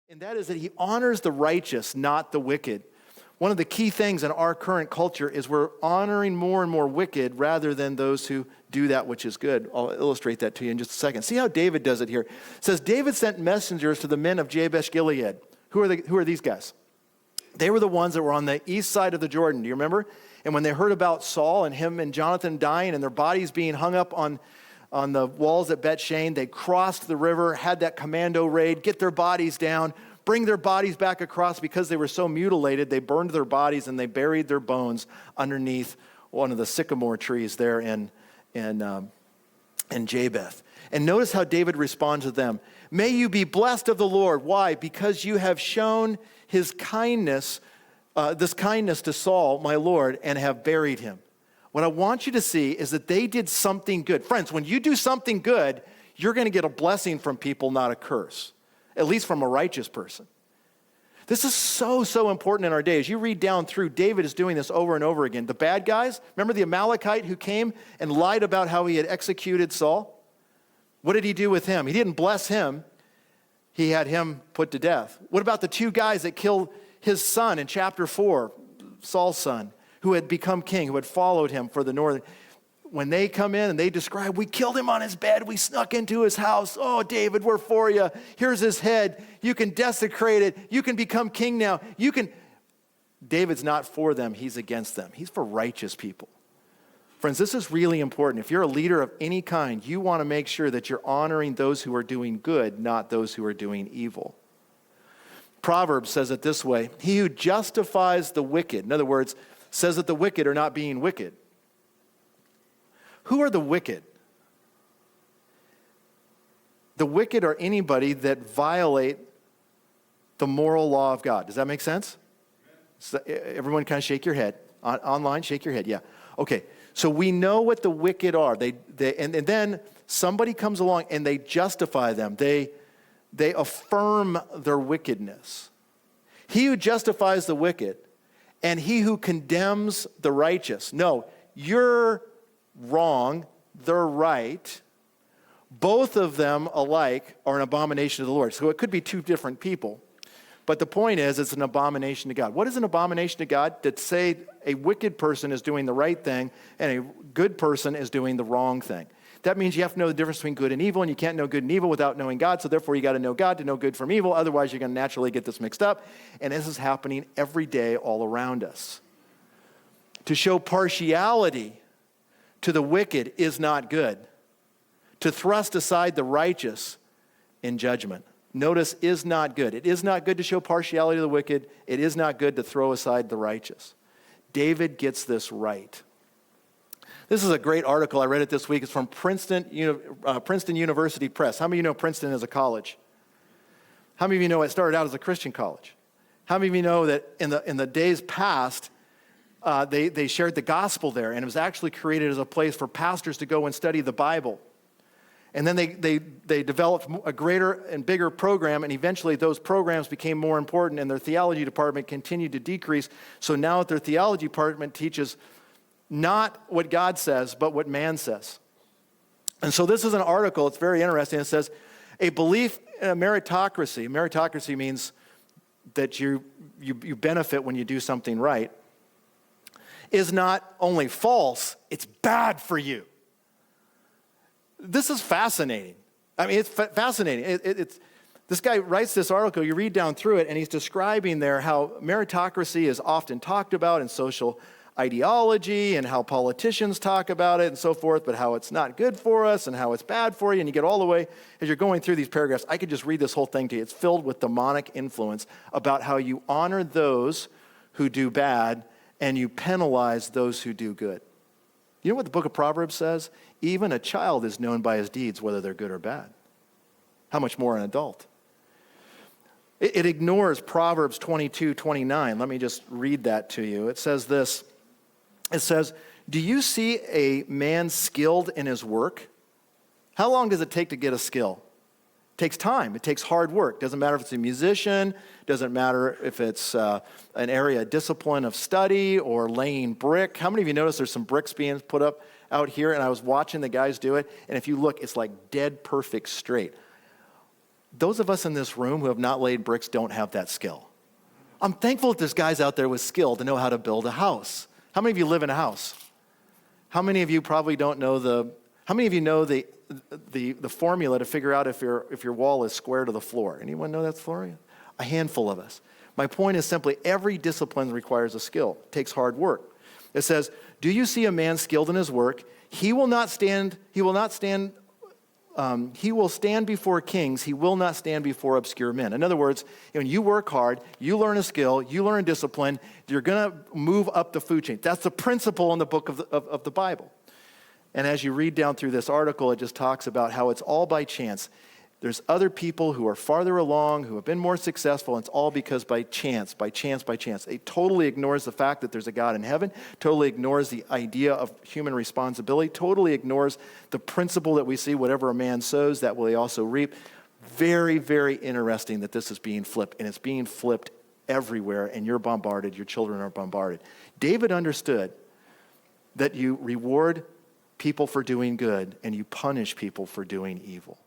And that is that he honors the righteous, not the wicked. One of the key things in our current culture is we're honoring more and more wicked rather than those who do that which is good. I'll illustrate that to you in just a second. See how David does it here. It says, David sent messengers to the men of Jabesh Gilead. Who are these guys? They were the ones that were on the east side of the Jordan. Do you remember? And when they heard about Saul and him and Jonathan dying and their bodies being hung up on the walls at Bethshan, they crossed the river, had that commando raid, get their bodies down, bring their bodies back across. Because they were so mutilated, they burned their bodies and they buried their bones underneath one of the sycamore trees there in Jabesh. And notice how David responds to them. May you be blessed of the Lord. Why? Because you have shown his kindness, this kindness to Saul, my Lord, and have buried him. What I want you to see is that they did something good. Friends, when you do something good, you're going to get a blessing from people, not a curse, at least from a righteous person. This is so important in our day. As you read down through, David is doing this over and over again. The bad guys, remember the Amalekite who came and lied about how he had executed Saul? What did he do with him? He didn't bless him. He had him put to death. What about the two guys that killed his son in chapter 4, Saul's son, who had become king, who had followed him for the northern? When they come in and they describe, we killed him on his bed, we snuck into his house. Oh, David, we're for you. Here's his head. You can desecrate it. You can become king now. David's not for them. He's against them. He's for righteous people. Friends, this is really important. If you're a leader of any kind, you want to make sure that you're honoring those who are doing good, not those who are doing evil. Proverbs says it this way: he who justifies the wicked, in other words, says that the wicked are not being wicked. Who are the wicked? The wicked are anybody that violate the moral law of God. Does that make sense? So everyone kind of shake your head. Online, shake your head. Yeah. Okay. So we know what the wicked are. And then somebody comes along and they justify them. They affirm their wickedness. He who justifies the wicked and he who condemns the righteous. No, you're wrong, they're right. Both of them alike are an abomination to the Lord. So it could be two different people. But the point is, it's an abomination to God. What is an abomination to God? To say a wicked person is doing the right thing and a good person is doing the wrong thing. That means you have to know the difference between good and evil, and you can't know good and evil without knowing God, so therefore you got to know God to know good from evil. Otherwise, you're going to naturally get this mixed up. And this is happening every day all around us. To show partiality to the wicked is not good. To thrust aside the righteous in judgment. Notice, is not good. It is not good to show partiality to the wicked. It is not good to throw aside the righteous. David gets this right. This is a great article. I read it this week. It's from Princeton University Press. How many of you know Princeton is a college? How many of you know it started out as a Christian college? How many of you know that in the days past, they shared the gospel there, and it was actually created as a place for pastors to go and study the Bible. And then they developed a greater and bigger program, and eventually those programs became more important, and their theology department continued to decrease. So now their theology department teaches not what God says, but what man says. And so this is an article. It's very interesting. It says, a belief in a meritocracy. Meritocracy means that you benefit when you do something right. Is not only false, it's bad for you. This is fascinating. I mean, it's fascinating. This guy writes this article, you read down through it, and he's describing there how meritocracy is often talked about in social ideology and how politicians talk about it and so forth, but how it's not good for us and how it's bad for you. And you get all the way, as you're going through these paragraphs, I could just read this whole thing to you. It's filled with demonic influence about how you honor those who do bad and you penalize those who do good. You know what the book of Proverbs says? Even a child is known by his deeds, whether they're good or bad. How much more an adult? It ignores Proverbs 22:29. Let me just read that to you. It says this. It says, do you see a man skilled in his work? How long does it take to get a skill? It takes time. It takes hard work. Doesn't matter if it's a musician. Doesn't matter if it's an area of discipline of study or laying brick. How many of you notice there's some bricks being put up out here? And I was watching the guys do it. And if you look, it's like dead perfect straight. those of us in this room who have not laid bricks don't have that skill. I'm thankful that there's guys out there with skill to know how to build a house. How many of you live in a house? How many of you probably don't know how many of you know the formula to figure out if your wall is square to the floor? Anyone know that story? A handful of us. My point is simply every discipline requires a skill. It takes hard work. It says, do you see a man skilled in his work? He will stand before kings. He will not stand before obscure men. In other words, when you work hard, you learn a skill, you learn a discipline, you're going to move up the food chain. That's the principle in the book of the Bible. And as you read down through this article, it just talks about how it's all by chance. There's other people who are farther along, who have been more successful, and it's all because by chance. It totally ignores the fact that there's a God in heaven, totally ignores the idea of human responsibility, totally ignores the principle that we see, whatever a man sows, that will he also reap. Very, very interesting that this is being flipped, and it's being flipped everywhere, and you're bombarded, your children are bombarded. David understood that you reward people for doing good, and you punish people for doing evil.